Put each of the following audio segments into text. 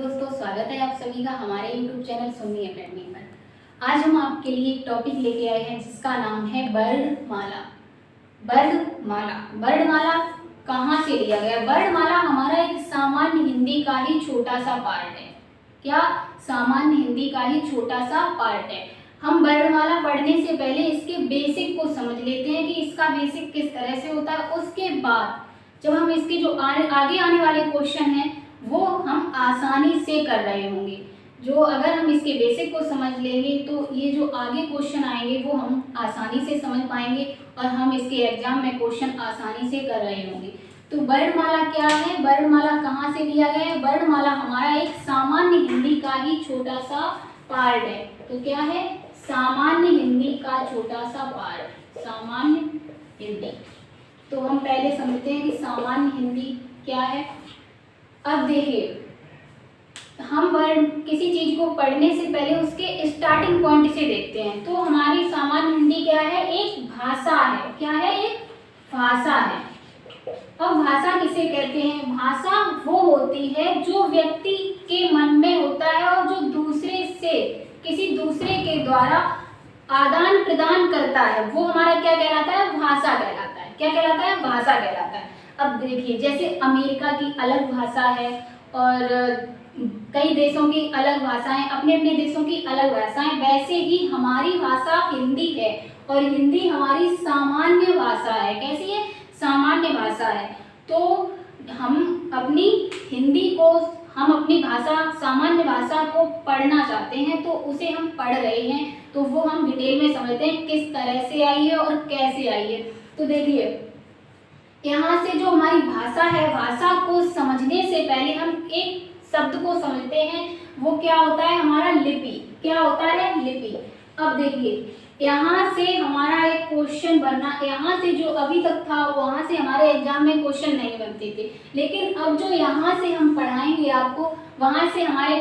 दोस्तों स्वागत है आप सभी का हमारे YouTube चैनल सुन्नी एकेडमी पर। आज हम आपके लिए एक टॉपिक लेके आए हैं जिसका नाम है वर्णमाला। वर्णमाला कहाँ से लिया गया? वर्णमाला हमारा एक सामान्य हिंदी का ही छोटा सा पार्ट है। क्या? सामान्य हिंदी का ही छोटा सा पार्ट है। हम वर्णमाला पढ़ने से पहले इसके बेसिक को समझ लेते हैं कि इसका बेसिक किस तरह से होता है। उसके बाद जब हम इसके जो आगे आने वाले क्वेश्चन हैं वो हम आसानी से कर रहे होंगे। जो अगर हम इसके बेसिक को समझ लेंगे तो ये जो आगे क्वेश्चन आएंगे वो हम आसानी से समझ पाएंगे और हम इसके एग्जाम में क्वेश्चन आसानी से कर रहे होंगे। तो वर्णमाला क्या है? वर्णमाला कहाँ से लिया गया है? वर्णमाला हमारा एक सामान्य हिंदी का ही छोटा सा पार्ट है। तो क्या है? सामान्य हिंदी का छोटा सा पार्ट, सामान्य हिंदी। तो हम पहले समझते हैं कि सामान्य हिंदी क्या है। अब देखिए, हम किसी चीज को पढ़ने से पहले उसके स्टार्टिंग पॉइंट से देखते हैं। तो हमारी सामान्य हिंदी क्या है? एक भाषा है। क्या है? एक भाषा है। अब भाषा किसे कहते हैं? भाषा वो होती है जो व्यक्ति के मन में होता है और जो दूसरे से किसी दूसरे के द्वारा आदान प्रदान करता है, वो हमारा क्या कहलाता है? भाषा कहलाता है। क्या कहलाता है? भाषा कहलाता है। अब देखिए, जैसे अमेरिका की अलग भाषा है और कई देशों की अलग भाषाएं, अपने अपने देशों की अलग भाषाएं, वैसे ही हमारी भाषा हिंदी है और हिंदी हमारी सामान्य भाषा है। कैसी है? सामान्य भाषा है। तो हम अपनी हिंदी को, हम अपनी भाषा, सामान्य भाषा को पढ़ना चाहते हैं तो उसे हम पढ़ रहे हैं, तो वो हम डिटेल में समझते हैं किस तरह से आई है और कैसे आई है। तो देखिए, यहाँ से जो हमारी भाषा है, भाषा को समझने से पहले हम एक शब्द को समझते हैं। वो क्या होता है? हमारा लिपि। क्या होता है? लिपि। अब देखिए, यहाँ से हमारा एक क्वेश्चन बनना, यहाँ से जो अभी तक था वहाँ से हमारे एग्जाम में क्वेश्चन नहीं बनते थे, लेकिन अब जो यहाँ से हम पढ़ाएंगे आपको, वहाँ से हमारे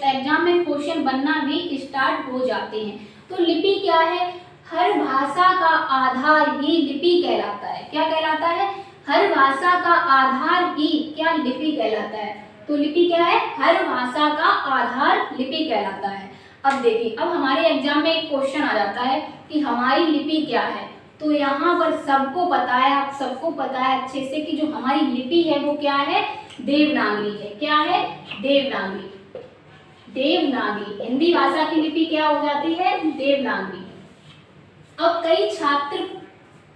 एग्जाम में क्वेश्चन बनना भी स्टार्ट हो जाते हैं। तो लिपि क्या है? हर भाषा का आधार ही लिपि कहलाता है। क्या कहलाता है? हर भाषा का आधार ही क्या? लिपि कहलाता है। तो लिपि क्या है? हर भाषा का आधार लिपि कहलाता है। अब देखिए, अब हमारे एग्जाम में एक क्वेश्चन आ जाता है कि हमारी लिपि क्या है। तो यहाँ पर सबको पता है, आप सबको पता है अच्छे से कि जो हमारी लिपि है वो क्या है? देवनागरी है। क्या है? देवनागरी। देवनागरी हिंदी भाषा की लिपि क्या हो जाती है? देवनागरी। अब कई छात्र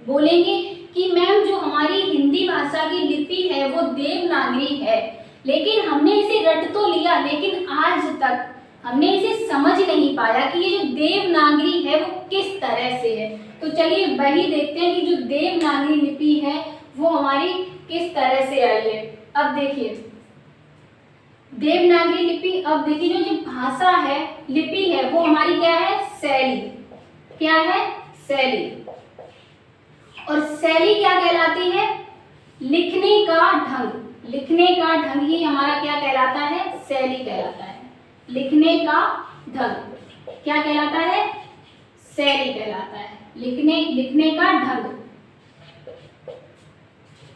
बोलेंगे कि मैम जो हमारी हिंदी भाषा की लिपि है वो देवनागरी है, लेकिन हमने इसे रट तो लिया, लेकिन आज तक हमने इसे समझ नहीं पाया कि ये जो देवनागरी है वो किस तरह से है। तो चलिए वही देखते हैं कि जो देवनागरी लिपि है वो हमारी किस तरह से आई है। अब देखिए, देवनागरी लिपि, अब देखिए जो भाषा है, लिपि है, वो हमारी क्या है? शैली। क्या है? शैली। और शैली क्या कहलाती है? लिखने का ढंग। लिखने का ढंग ही हमारा क्या कहलाता है? शैली कहलाता है। लिखने का ढंग क्या कहलाता है? शैली कहलाता है। लिखने का ढंग,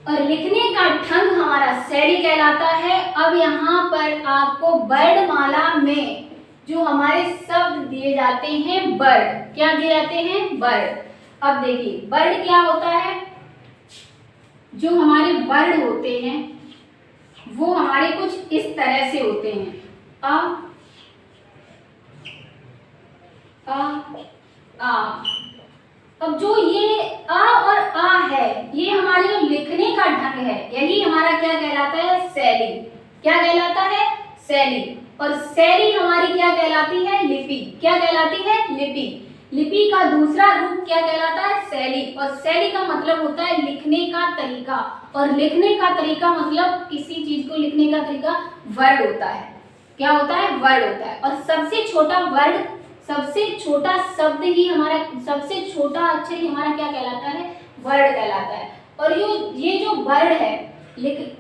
और लिखने का ढंग हमारा शैली कहलाता है। अब यहाँ पर आपको वर्णमाला में जो हमारे शब्द दिए जाते हैं, वर्ण, क्या दिए जाते हैं? वर्ण। अब देखिए, वर्ण क्या होता है? जो हमारे वर्ण होते हैं वो हमारे कुछ इस तरह से होते हैं। अ, आ। अब जो ये अ और आ है, ये हमारे जो लिखने का ढंग है, यही हमारा क्या कहलाता है? शैली। क्या कहलाता है? शैली। और शैली हमारी क्या कहलाती है? लिपि। क्या कहलाती है? लिपि। लिपि का दूसरा रूप क्या कहलाता है? शैली। और शैली का मतलब होता है लिखने का तरीका, और लिखने का तरीका मतलब किसी चीज को लिखने का तरीका वर्ड होता है। क्या होता है? वर्ड होता है। और सबसे छोटा वर्ड, सबसे छोटा शब्द ही हमारा, सबसे छोटा अक्षर ही हमारा क्या कहलाता है? वर्ड कहलाता है। और ये जो वर्ड है,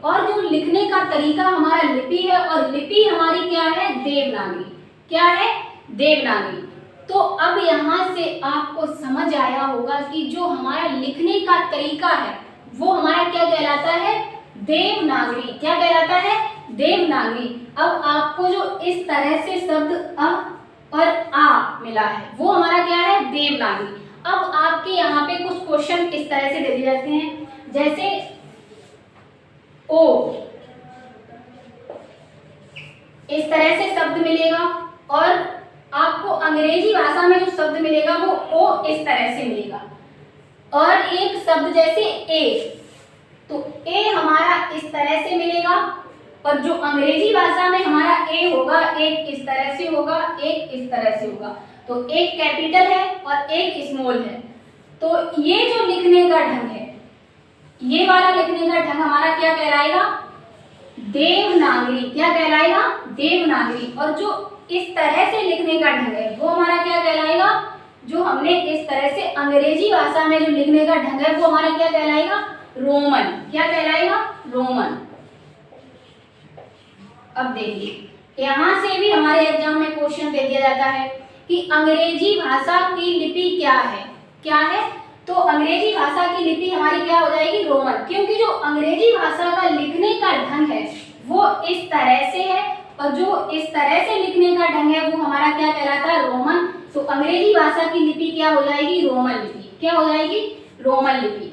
और जो लिखने का तरीका हमारा लिपि है, और लिपि हमारी क्या है? देवनागरी। क्या है? देवनागरी। तो अब यहाँ से आपको समझ आया होगा कि जो हमारा लिखने का तरीका है वो हमारा क्या कहलाता है? देवनागरी। क्या कहलाता है? देवनागरी। अब आपको जो इस तरह से शब्द अ और आ मिला है वो हमारा क्या है, देवनागरी। अब आपके यहाँ पे कुछ क्वेश्चन इस तरह से दे दिए जाते हैं, जैसे ओ, इस तरह से शब्द मिलेगा, और आपको अंग्रेजी भाषा में जो शब्द मिलेगा वो ओ इस तरह से मिलेगा। और एक शब्द जैसे ए, तो ए हमारा इस तरह से मिलेगा, और जो अंग्रेजी भाषा में हमारा ए होगा, एक इस तरह से होगा, एक इस तरह से होगा। तो एक कैपिटल है और एक स्मॉल है। तो ये जो लिखने का ढंग है, ये वाला लिखने का ढंग हमारा क्या कहलाएगा, देवनागरी। क्या कहलाएगा, देवनागरी। और जो इस तरह से लिखने का ढंग है वो हमारा क्या कहलाएगा, जो हमने इस तरह से अंग्रेजी भाषा में जो लिखने का ढंग है वो हमारा क्या कहलाएगा, रोमन। क्या कहलाएगा, रोमन। अब देखिए यहाँ से भी हमारे एग्जाम में क्वेश्चन दे दिया जाता है कि अंग्रेजी भाषा की लिपि क्या है, क्या है। तो अंग्रेजी भाषा की लिपि हमारी क्या हो जाएगी, रोमन, क्योंकि जो अंग्रेजी भाषा का लिखने का ढंग है वो इस तरह से है, और जो इस तरह से लिखने का ढंग है वो हमारा क्या कहलाता है, रोमन। तो अंग्रेजी भाषा की लिपि क्या हो जाएगी, रोमन लिपि। क्या हो जाएगी, रोमन लिपि।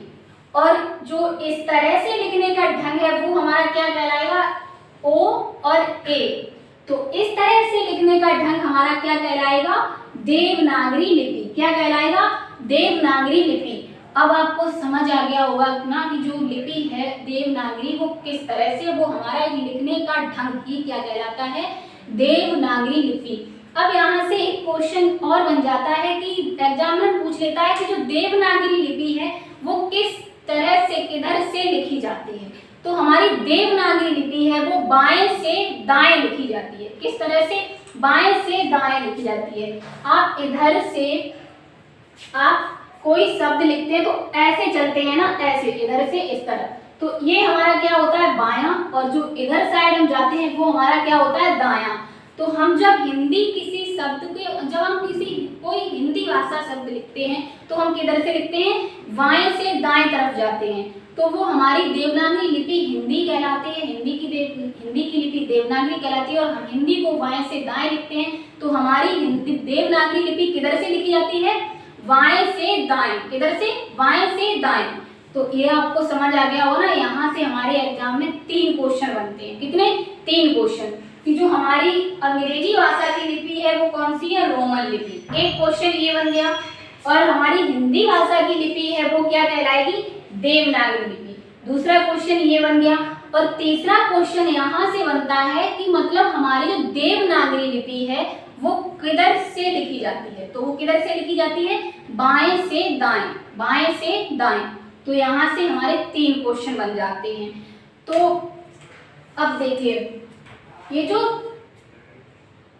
और जो इस तरह से लिखने का ढंग है वो हमारा क्या कहलाएगा, ओ और ए। तो इस तरह से लिखने का ढंग हमारा क्या कहलाएगा, देवनागरी लिपि। क्या कहलाएगा, देवनागरी लिपि। अब आपको समझ आ गया होगा ना कि जो लिपि है देवनागरी वो किस तरह से, वो हमारा लिखने का ढंग ही क्या कहलाता है, देवनागरी लिपि। अब यहाँ से एक क्वेश्चन और बन जाता है कि एग्जामिनर पूछ लेता है कि जो देवनागरी लिपि है वो किस तरह से, किधर से लिखी जाती है। तो हमारी देवनागरी लिपि है वो बाएं से दाएं लिखी जाती है। किस तरह से, बाएं से दाएं लिखी जाती है। आप इधर से आप कोई शब्द लिखते हैं तो ऐसे चलते हैं ना, ऐसे, इधर से इस तरह। तो ये हमारा क्या होता है, बायां, और जो इधर साइड हम जाते हैं वो हमारा क्या होता है, दायां। तो हम जब हिंदी किसी शब्द के, जब हम किसी कोई हिंदी भाषा शब्द लिखते हैं तो हम किधर से लिखते हैं, बाएं से दाएं तरफ जाते हैं। तो वो हमारी देवनागरी लिपि हिंदी कहलाती है, हिंदी की लिपि देवनागरी कहलाती है। और हम हिंदी को बाएं से दाएं लिखते हैं, तो हमारी हिंदी देवनागरी लिपि किधर से लिखी जाती है, बाएं से दाएं। किधर से, बाएं से दाएं। तो ये आपको समझ आ गया हो ना। यहाँ से हमारे एग्जाम में 3 क्वेश्चन बनते हैं। कितने, 3 क्वेश्चन, कि जो हमारी अंग्रेजी भाषा की लिपि है वो कौन सी है, रोमन लिपि। एक क्वेश्चन ये बन गया। और हमारी हिंदी भाषा की लिपि है वो क्या कहलाएगी, देवनागरी लिपि। दूसरा क्वेश्चन ये बन गया। और तीसरा क्वेश्चन यहाँ से बनता है कि मतलब हमारी जो देवनागरी लिपि है वो किधर से लिखी जाती है। तो वो किधर से लिखी जाती है, बाएं से दाएं, बाएं से दाएं। तो यहाँ से हमारे 3 क्वेश्चन बन जाते हैं। तो अब देखिए ये जो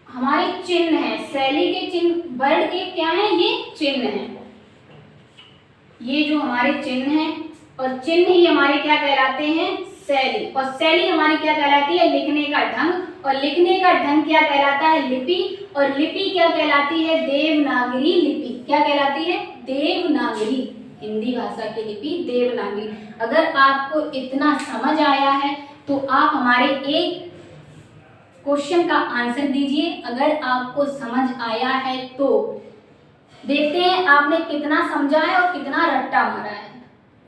हमारे चिन्ह है, शैली के चिन्ह, वर्ड के क्या है, ये चिन्ह है। ये जो हमारे चिन्ह हैं, और चिन्ह ही हमारे क्या कहलाते हैं, शैली। और शैली हमारी क्या कहलाती है, लिखने का ढंग। और लिखने का ढंग क्या कहलाता है, लिपि। और लिपि क्या कहलाती है, देवनागरी लिपि। क्या कहलाती है, देवनागरी। हिंदी भाषा की लिपि देवनागरी। अगर आपको इतना समझ आया है तो आप हमारे एक क्वेश्चन का आंसर दीजिए। अगर आपको समझ आया है तो देखते हैं आपने कितना समझा है और कितना रट्टा मारा है।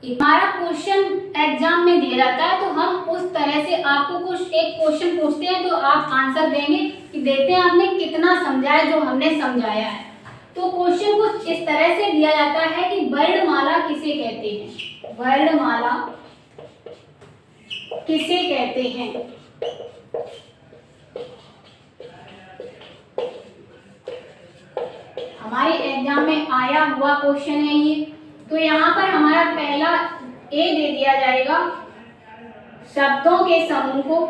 हमारा क्वेश्चन एग्जाम में दिया जाता है तो हम उस तरह से आपको कुछ एक क्वेश्चन पूछते हैं तो आप आंसर देंगे कि देखते हैं आपने कितना समझा है जो हमने समझाया है। तो क्वेश्चन कुछ इस तरह से दिया जाता है कि वर्णमाला किसे कहते हैं, वर्णमाला किसे कहते हैं। हमारे एग्जाम में आया हुआ क्वेश्चन है ये। तो यहाँ पर हमारा पहला ए दे दिया जाएगा, शब्दों के समूह को,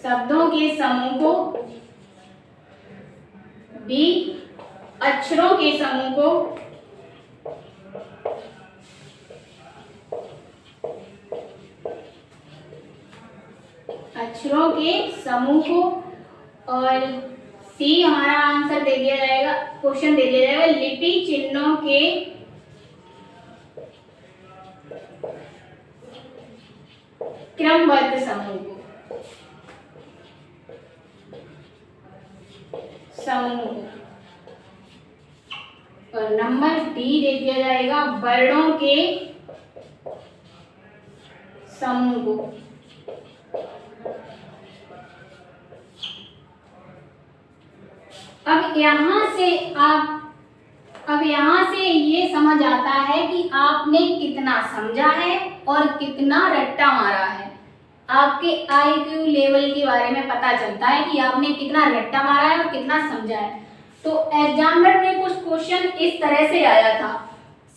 शब्दों के समूह को, बी अक्षरों के समूह को, अक्षरों के समूह को, और सी हमारा आंसर दे दिया जाएगा, क्वेश्चन दे दिया जाएगा लिपि चिन्हों के क्रमबद्ध समूह को, और नंबर डी दे दिया जाएगा वर्णों के समूह को। अब यहाँ से ये समझ आता है कि आपने कितना समझा है और कितना रट्टा मारा है। आपके IQ लेवल के बारे में पता चलता है कि आपने कितना रट्टा मारा है और कितना समझा है। तो एग्जामिनर में कुछ क्वेश्चन इस तरह से आया था,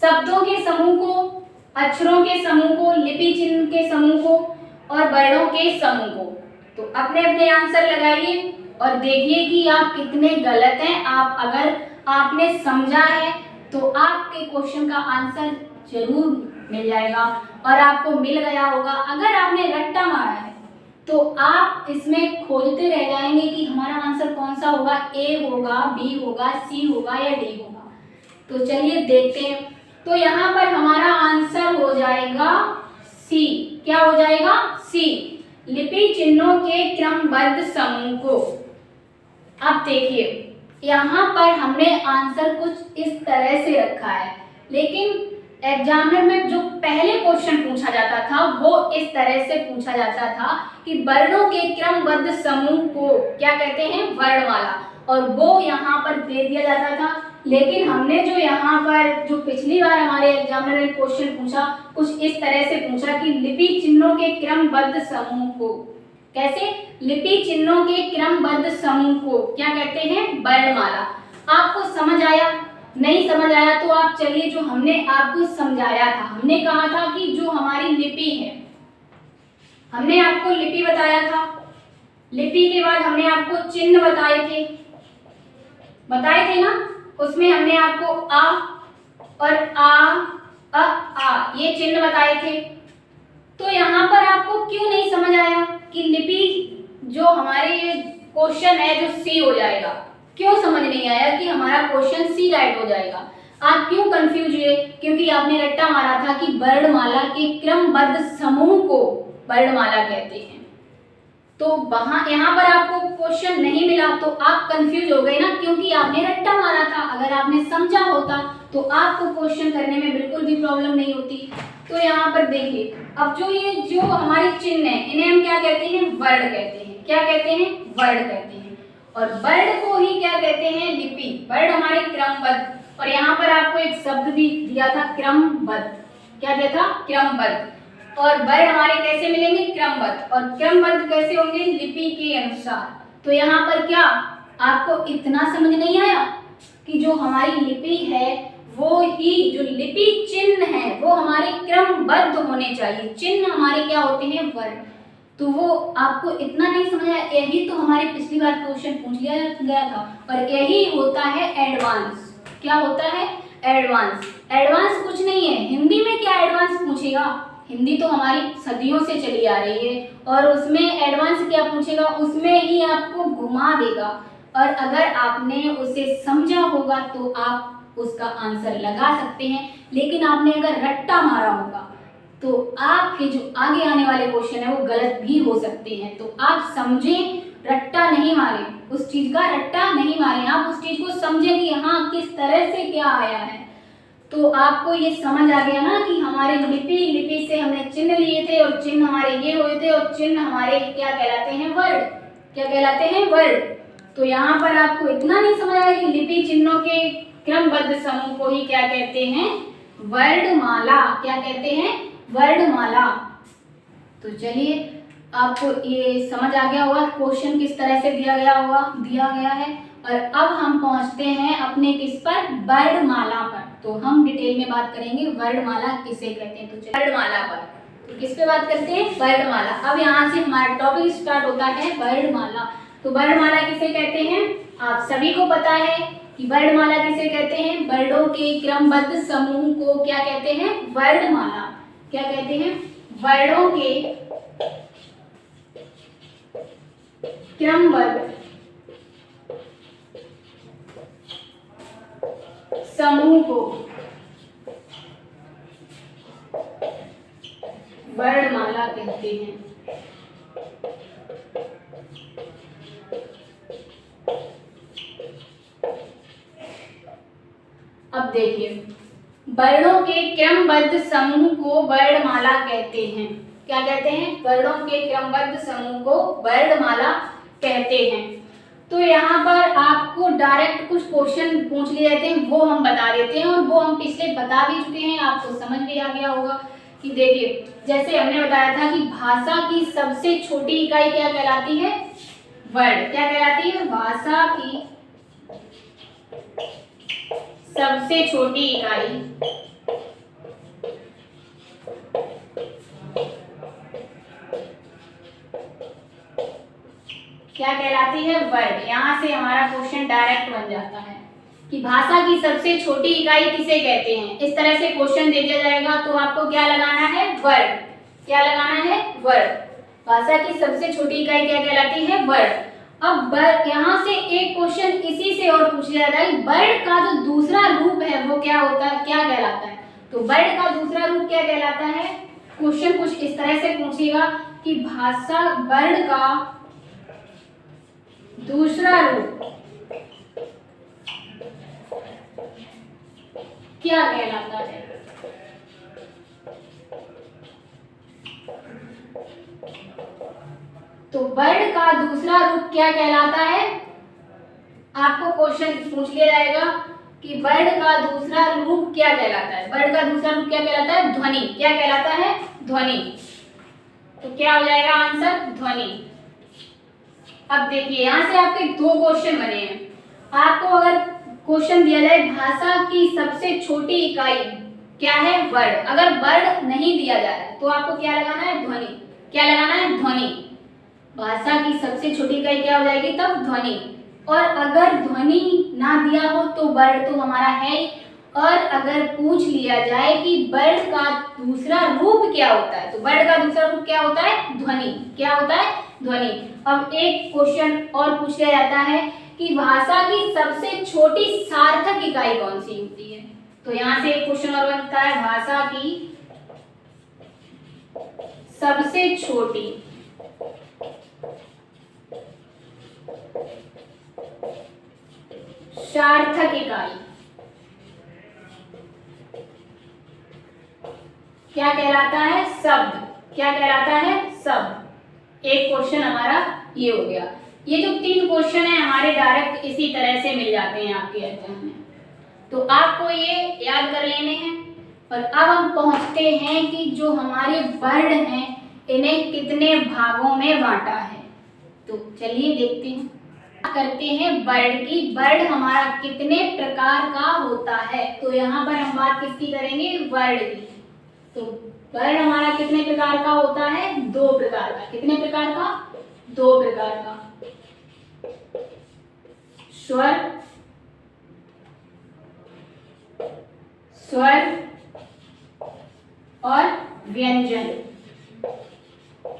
शब्दों के समूह को, अक्षरों के समूह को, लिपि चिन्ह के समूह को और वर्णों के समूह को। तो अपने अपने आंसर लगाइए और देखिए कि आप कितने गलत हैं। अगर आपने समझा है तो आपके क्वेश्चन का आंसर जरूर मिल जाएगा और आपको मिल गया होगा। अगर आपने रट्टा मारा है तो आप इसमें खोजते रह जाएंगे कि हमारा आंसर कौन सा होगा, ए होगा, बी होगा, सी होगा या डी होगा। तो चलिए देखते हैं। तो यहाँ पर हमारा आंसर हो जाएगा सी। क्या हो जाएगा? सी, लिपि चिन्हों के क्रमबद्ध समूह को। अब देखिए यहाँ पर हमने आंसर कुछ इस तरह से रखा है, लेकिन एग्जामिनर में जो पहले क्वेश्चन पूछा जाता था वो इस तरह से पूछा जाता था कि वर्णों के क्रमबद्ध समूह को क्या कहते हैं? वर्णमाला। और वो यहाँ पर दे दिया जाता था। लेकिन हमने जो यहाँ पर जो पिछली बार हमारे एग्जामिनर ने क्वेश्चन पूछा कुछ इस तरह से पूछा कि लिपि चिन्हों के क्रमबद्ध समूह को कैसे? लिपि चिन्हों के क्रमबद्ध समूह को क्या कहते हैं? वर्णमाला। आपको समझ आया? नहीं समझ आया तो आप चलिए, जो हमने आपको समझाया था, हमने कहा था कि जो हमारी लिपि है, हमने आपको लिपि बताया था। लिपि के बाद हमने आपको चिन्ह बताए थे ना। उसमें हमने आपको आ और आ ये चिन्ह बताए थे। तो यहाँ पर आपको क्यों नहीं समझ आया कि लिपि जो हमारे क्वेश्चन है जो सी हो जाएगा? क्यों समझ नहीं आया कि हमारा क्वेश्चन सी राइट हो जाएगा? आप क्यों कंफ्यूज हुए? क्योंकि आपने रट्टा मारा था कि वर्णमाला के क्रमबद्ध समूह को वर्णमाला कहते हैं। तो यहाँ पर आपको क्वेश्चन नहीं मिला तो आप कंफ्यूज हो गए ना, क्योंकि आपने रट्टा मारा था। अगर आपने समझा होता तो आपको क्वेश्चन करने में बिल्कुल भी प्रॉब्लम नहीं होती। तो यहाँ पर देखिए, अब जो हमारी चिन्ह है इन्हें हम क्या कहते हैं? वर्ण कहते हैं। क्या कहते हैं? वर्ण कहते हैं। और वर्ण को ही क्या कहते हैं? लिपि। वर्ण हमारे क्रमबद्ध। और यहाँ पर आपको एक शब्द भी दिया था, क्रमबद्ध। क्या दिया था? क्रमबद्ध। और वर्ण हमारे कैसे मिलेंगे? क्रमबद्ध। और क्रमबद्ध कैसे होंगे? लिपि के अनुसार। तो यहाँ पर क्या आपको इतना समझ नहीं आया कि जो हमारी लिपि है वो ही जो लिपि चिन्ह है वो हमारे क्रमबद्ध होने चाहिए। चिन्ह हमारे क्या होते हैं? वर्ण। तो वो आपको इतना नहीं समझ आया। यही तो हमारे पिछली बार क्वेश्चन पूछ लिया गया था और यही होता है एडवांस। क्या होता है? एडवांस। एडवांस कुछ नहीं है। हिंदी में क्या एडवांस पूछेगा? हिंदी तो हमारी सदियों से चली आ रही है और उसमें एडवांस क्या पूछेगा? उसमें ही आपको घुमा देगा। और अगर आपने उसे समझा होगा तो आप उसका आंसर लगा सकते हैं। लेकिन आपने अगर रट्टा मारा होगा तो आपके जो आगे आने वाले क्वेश्चन है वो गलत भी हो सकते हैं। तो आप समझें, रट्टा नहीं मारें, उस चीज का रट्टा नहीं मारें। आप उस चीज को समझें कि हाँ किस तरह से क्या आया है। तो आपको ये समझ आ गया ना कि हमारे लिपि से हमने चिन्ह लिए थे और चिन्ह हमारे ये हुए थे और चिन्ह हमारे क्या कहलाते हैं? वर्ण। क्या कहलाते हैं? वर्ण। तो यहाँ पर आपको इतना नहीं समझ आया कि लिपि चिन्हों के क्रमबद्ध समूह को ही क्या कहते हैं? वर्णमाला। क्या कहते हैं? वर्णमाला। तो चलिए आपको ये समझ आ गया होगा क्वेश्चन किस तरह से दिया गया है। और अब हम पहुंचते हैं अपने किस पर? वर्णमाला पर। तो हम डिटेल में बात करेंगे वर्णमाला किसे कहते हैं। तो चलिए वर्णमाला पर, तो किस पे बात करते हैं? वर्णमाला। अब यहाँ से हमारा टॉपिक स्टार्ट होता है वर्णमाला। तो वर्णमाला किसे कहते हैं? आप सभी को पता है कि वर्णमाला किसे कहते हैं? वर्णों के क्रमबद्ध समूह को क्या कहते हैं? वर्णमाला। क्या कहते हैं? वर्णों के क्रमबद्ध समूह को वर्णमाला कहते हैं। अब देखिए, वर्णों के क्रमबद्ध समूह को वर्णमाला कहते हैं। क्या कहते हैं? वर्णों के क्रमबद्ध समूह को वर्णमाला कहते हैं। तो यहाँ पर आपको डायरेक्ट कुछ क्वेश्चन पूछ लिए जाते हैं, वो हम बता देते हैं, और वो हम पिछले बता भी चुके हैं, आपको समझ भी आ गया होगा। कि देखिए, जैसे हमने बताया था कि भाषा की सबसे छोटी इकाई क्या कहलाती है? वर्ड। क्या कहलाती है? भाषा की सबसे छोटी इकाई क्या कहलाती है? वर्ड। यहाँ से हमारा क्वेश्चन डायरेक्ट बन जाता है कि भाषा की सबसे छोटी इकाई किसे कहते हैं। इस तरह से क्वेश्चन दे दिया जाएगा तो आपको क्या लगाना है? वर्ड। क्या लगाना है? वर्ड। भाषा की सबसे छोटी इकाई क्या कहलाती है? वर्ड। अब वर्ड, यहाँ से एक क्वेश्चन इसी से और पूछ लिया जाए, वर्ड का जो दूसरा रूप है वो क्या होता है, क्या कहलाता है? तो वर्ड का दूसरा रूप क्या कहलाता है? क्वेश्चन कुछ इस तरह से पूछेगा कि भाषा वर्ड का दूसरा रूप क्या कहलाता है? तो वर्ड का दूसरा रूप क्या कहलाता है? आपको क्वेश्चन पूछ लिया जाएगा कि वर्ड का दूसरा रूप क्या कहलाता है। वर्ड का दूसरा रूप क्या कहलाता है? ध्वनि। क्या कहलाता है? ध्वनि। तो क्या हो जाएगा आंसर? ध्वनि। अब देखिए, यहाँ से आपके दो क्वेश्चन बने हैं। आपको अगर क्वेश्चन दिया जाए भाषा की सबसे छोटी इकाई क्या है? वर्ड। अगर वर्ड नहीं दिया जा रहा है तो आपको क्या लगाना है? ध्वनि। क्या लगाना है? ध्वनि। भाषा की सबसे छोटी इकाई क्या हो जाएगी तब? ध्वनि। और अगर ध्वनि ना दिया हो तो वर्ड तो हमारा है ही। और अगर पूछ लिया जाए कि वर्ड का दूसरा रूप क्या होता है, तो वर्ड का दूसरा रूप क्या होता है? ध्वनि। क्या होता है? ध्वनि। अब एक क्वेश्चन और पूछ लिया जाता है कि भाषा की सबसे छोटी सार्थक इकाई कौन सी होती है। तो यहाँ से एक क्वेश्चन और बनता है, भाषा की सबसे छोटी सार्थक इकाई क्या कहलाता है? शब्द। क्या कहलाता है? शब्द। एक क्वेश्चन हमारा ये हो गया। ये जो तीन क्वेश्चन है हमारे डायरेक्ट इसी तरह से मिल जाते हैं आपके एग्जाम में, तो आपको ये याद कर लेने हैं। और अब हम पहुंचते हैं कि जो हमारे वर्ड हैं इन्हें कितने भागों में बांटा है। तो चलिए देखते हैं, करते हैं वर्ड की। वर्ड हमारा कितने प्रकार का होता है। तो यहाँ पर हम बात किसकी करेंगे? वर्ड की। तो वर्ड हमारा कितने प्रकार का होता है? दो प्रकार का। कितने प्रकार का? दो प्रकार का। स्वर, स्वर और व्यंजन,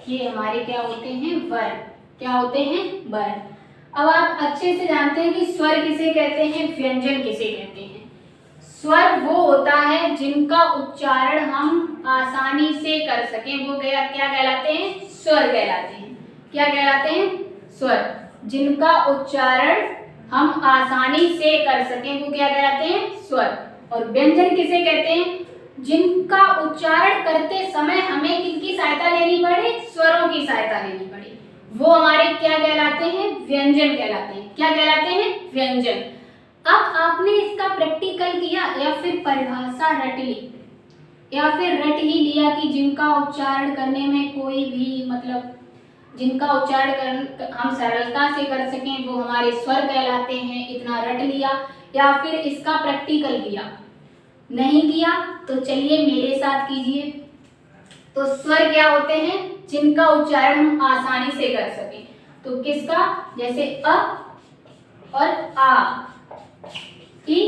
ये हमारे क्या होते हैं? वर्ड। क्या होते हैं? वर्ड। अब आप अच्छे से जानते हैं कि स्वर किसे कहते हैं, व्यंजन किसे कहते हैं। स्वर वो होता है जिनका उच्चारण हम आसानी से कर सकें, वो क्या कहलाते हैं? स्वर कहलाते हैं। क्या कहलाते हैं? स्वर। जिनका उच्चारण हम आसानी से कर सकें वो क्या कहलाते हैं? स्वर। और व्यंजन किसे कहते हैं? जिनका उच्चारण करते समय हमें किनकी सहायता लेनी पड़े? स्वरों की सहायता लेनी पड़े, वो हमारे क्या कहलाते हैं? व्यंजन कहलाते हैं। क्या कहलाते हैं? व्यंजन। अब आपने इसका प्रैक्टिकल किया या फिर परिभाषा रट ली या फिर रट ही लिया कि जिनका उच्चारण करने में कोई भी मतलब जिनका उच्चारण हम सरलता से कर सकें वो हमारे स्वर कहलाते हैं, इतना रट लिया, या फिर इसका प्रैक्टिकल किया। नहीं किया तो चलिए मेरे साथ कीजिए। तो स्वर क्या होते हैं? जिनका उच्चारण हम आसानी से कर सकें। तो किसका? जैसे अ और आ, ई,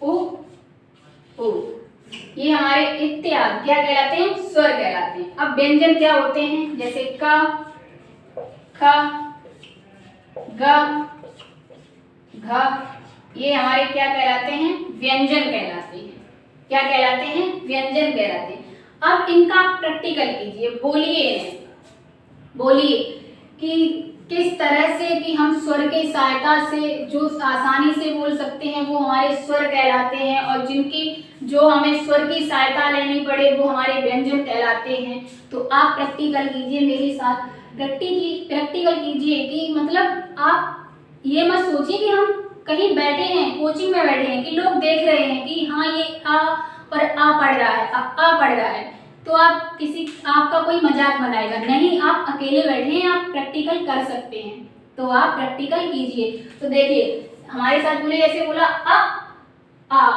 उ, ऊ, ये हमारे इत्यादि क्या कहलाते हैं? स्वर कहलाते हैं। अब व्यंजन क्या होते हैं? जैसे क, ख, ग, घ, ये हमारे क्या कहलाते हैं? व्यंजन कहलाते हैं। क्या कहलाते हैं? व्यंजन कहलाते हैं। अब इनका प्रैक्टिकल कीजिए, बोलिए कि किस तरह से कि हम स्वर की सहायता से जो आसानी से बोल सकते हैं वो हमारे स्वर कहलाते हैं, और जिनकी जो हमें स्वर की सहायता लेनी पड़े वो हमारे व्यंजन कहलाते हैं। तो आप प्रैक्टिकल कीजिए मेरे साथ, प्रैक्टिकल कीजिए कि मतलब आप ये मत सोचिए कि हम कहीं बैठे हैं, कोचिंग में बैठे हैं, कि लोग देख रहे हैं कि हाँ ये आ पर आ पढ़ रहा है, आ पढ़ रहा है, तो आपका कोई मजाक बनाएगा नहीं। आप अकेले बैठे हैं, आप प्रैक्टिकल कर सकते हैं, तो आप प्रैक्टिकल कीजिए। तो देखिए हमारे साथ बोले, जैसे बोला आ,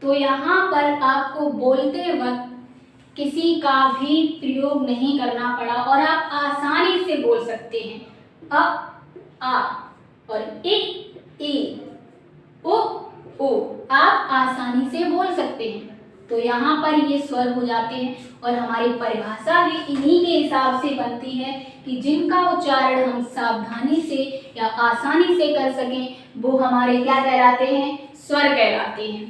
तो यहाँ पर आपको बोलते वक्त किसी का भी प्रयोग नहीं करना पड़ा और आप आसानी से बोल सकते हैं। आ और ई ओ आप आसानी से बोल सकते हैं। तो यहाँ पर ये स्वर हो जाते हैं, और हमारी परिभाषा भी इन्हीं के हिसाब से बनती है कि जिनका उच्चारण हम सावधानी से या आसानी से कर सकें वो हमारे क्या कहलाते हैं, स्वर कहलाते हैं।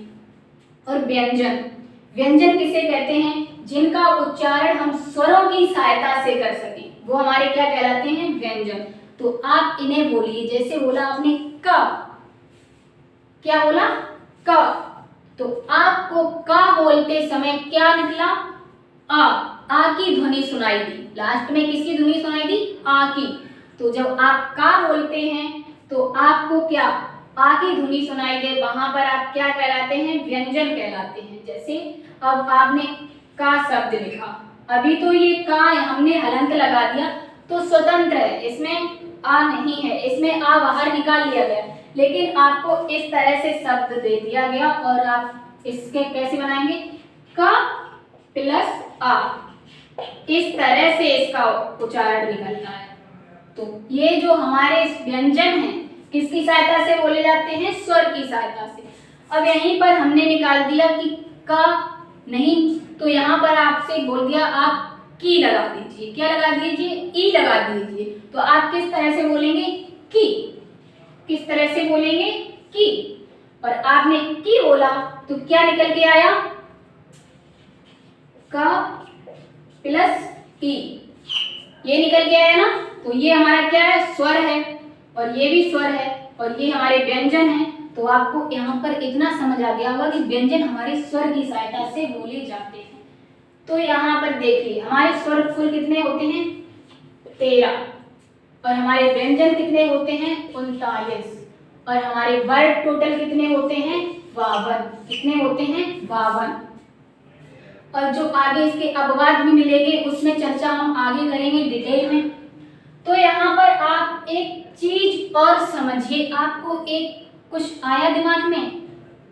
और व्यंजन किसे कहते हैं, जिनका उच्चारण हम स्वरों की सहायता से कर सकें वो हमारे क्या कहलाते हैं, व्यंजन। तो आप इन्हें बोलिए, जैसे बोला आपने क, क्या बोला क, तो आपको का बोलते समय क्या निकला, आ की ध्वनि सुनाई दी। लास्ट में किसकी ध्वनि सुनाई दी, आ की। तो जब आप का बोलते हैं तो आपको क्या आ की ध्वनि सुनाई दे, वहां पर आप क्या कहलाते हैं, व्यंजन कहलाते हैं। जैसे अब आपने का शब्द लिखा, अभी तो ये का हमने हलंत लगा दिया तो स्वतंत्र है, इसमें आ नहीं है, इसमें आ बाहर निकाल लिया गया, लेकिन आपको इस तरह से शब्द दे दिया गया और आप इसके कैसे बनाएंगे, का प्लस आ, इस तरह से इसका उच्चारण निकलता है। तो ये जो हमारे व्यंजन हैं किसकी सहायता से बोले जाते हैं, स्वर की सहायता से। अब यहीं पर हमने निकाल दिया कि का नहीं, तो यहाँ पर आपसे बोल दिया आप की लगा दीजिए, क्या लगा दीजिए, ई लगा दीजिए। तो आप किस तरह से बोलेंगे, की, किस तरह से बोलेंगे, की। और आपने की बोला तो क्या निकल के आया, का प्लस ई, ये निकल के आया ना। तो ये हमारा क्या है, स्वर है, और ये भी स्वर है, और ये हमारे व्यंजन है। तो आपको यहाँ पर इतना समझ आ गया होगा कि व्यंजन हमारे स्वर की सहायता से बोले जाते हैं। तो यहाँ पर देखिए हमारे स्वर कुल कितने होते हैं, 13, और हमारे व्यंजन कितने होते हैं, 39, और हमारे वर्ड टोटल कितने होते हैं, 52। कितने होते हैं, 52। और जो आगे इसके अपवाद भी मिलेंगे उसमें चर्चा हम आगे करेंगे डिटेल में। तो यहाँ पर आप एक चीज और समझिए, आपको एक कुछ आया दिमाग में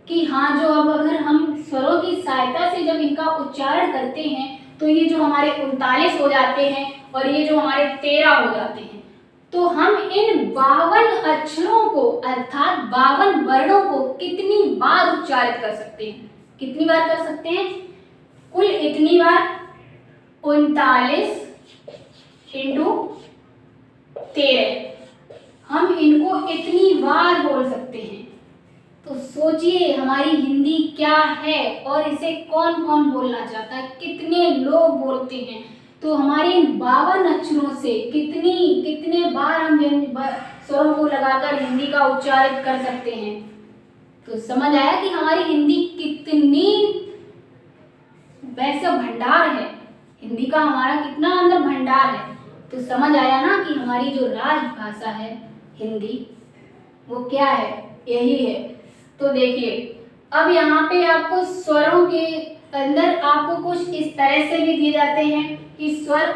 कि हाँ, जो अब अगर हम स्वरों की सहायता से जब इनका उच्चारण करते हैं तो ये जो हमारे 39 हो जाते हैं और ये जो हमारे 13 हो जाते हैं, तो हम इन 52 अक्षरों को अर्थात 52 वर्णों को कितनी बार उच्चारित कर सकते हैं, कितनी बार कर सकते हैं, कुल इतनी बार, 39 × 13, हम इनको इतनी बार बोल सकते हैं। तो सोचिए हमारी हिंदी क्या है और इसे कौन कौन बोलना चाहता है, कितने लोग बोलते हैं। तो हमारे इन 52 अक्षरों से कितने बार हम स्वरों को लगाकर हिंदी का उच्चारित कर सकते हैं। तो समझ आया कि हमारी हिंदी कितनी वैसे भंडार है, हिंदी का हमारा कितना अंदर भंडार है। तो समझ आया ना कि हमारी जो राजभाषा है हिंदी वो क्या है, यही है। तो देखिए अब यहाँ पे आपको स्वरों के अंदर आपको कुछ इस तरह से भी दिए जाते हैं कि स्वर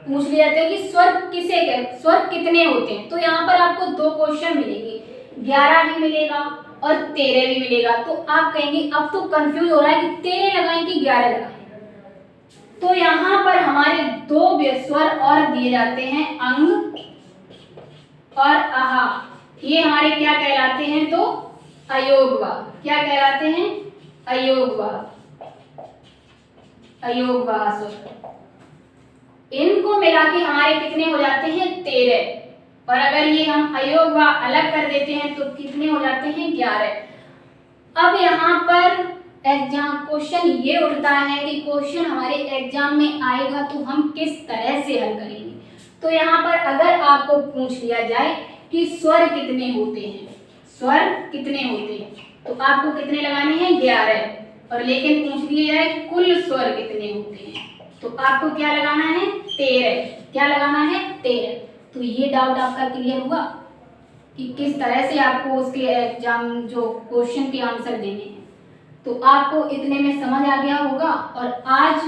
पूछ लिए जाते हैं कि स्वर किसे कहते, स्वर कितने होते हैं। तो यहाँ पर आपको 2 क्वेश्चन मिलेंगे, 11 भी मिलेगा और 13 भी मिलेगा। तो आप कहेंगे अब तो कंफ्यूज हो रहा है कि 13 लगाएं कि 11 लगाएं। तो यहाँ पर हमारे 2 स्वर और दिए जाते हैं, अंग और आहा। ये हमारे क्या कहलाते हैं, तो अयोगवा। क्या कहलाते हैं, अयोगवा, अयोगवा स्वर। इनको मिला के हमारे कितने हो जाते हैं, 13। और अगर ये हम अयोगवा अलग कर देते हैं तो कितने हो जाते हैं, 11। अब यहाँ पर एग्जाम क्वेश्चन ये उठता है कि क्वेश्चन हमारे एग्जाम में आएगा तो हम किस तरह से हल करेंगे। तो यहाँ पर अगर आपको पूछ लिया जाए कि स्वर कितने होते हैं, स्वर कितने होते हैं, तो आपको कितने लगाने हैं 11। और लेकिन पूछ लिया जाए कुल स्वर कितने होते हैं, तो आपको क्या लगाना है 13। क्या लगाना है 13। तो ये डाउट आपका क्लियर हुआ कि किस तरह से आपको उसके एग्जाम जो क्वेश्चन के आंसर देने हैं। तो आपको इतने में समझ आ गया होगा। और आज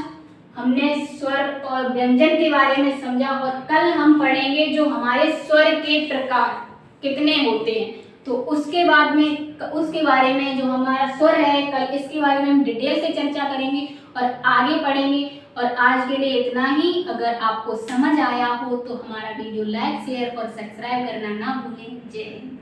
हमने स्वर और व्यंजन के बारे में समझा और कल हम पढ़ेंगे जो हमारे स्वर के प्रकार कितने होते हैं। तो उसके बारे में जो हमारा स्वर है कल इसके बारे में हम डिटेल से चर्चा करेंगे और आगे पढ़ेंगे। और आज के लिए इतना ही। अगर आपको समझ आया हो तो हमारा वीडियो लाइक शेयर और सब्सक्राइब करना ना भूलें। जय हिंद।